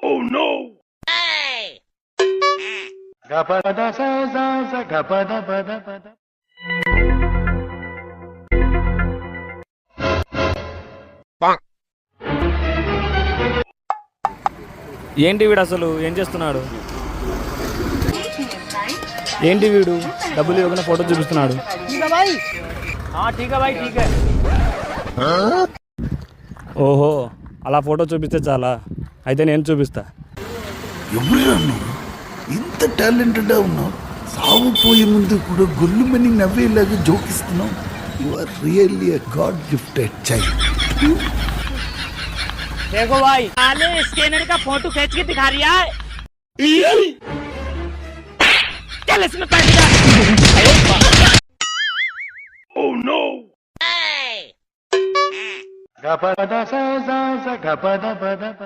Oh no! Gapada sa sa sa gapada pada pada. ఏంటి వీడు అసలు ఏం చేస్తున్నాడు? ఏంటి వీడు డబ్బులు ఇవ్వకుండా ఫోటో చూపిస్తున్నాడు? ఓహో, అలా ఫోటో చూపిస్తే చాలా. అయితే నేను చూపిస్తా. ఎవరురా నువ్వు? ఇంత టాలెంటెడ్గా ఉన్నావు, సాగుపోయే ముందు కూడా గొల్లుమని నవ్వేలాగా జోకిస్తున్నావు. You are really a god gifted child. देखो भाई, आले स्कैनर का फोटो खींच के दिखा रही है। चल इसमें पैसे डाल। Oh no! Gapada sa sa sa gapada pada pada.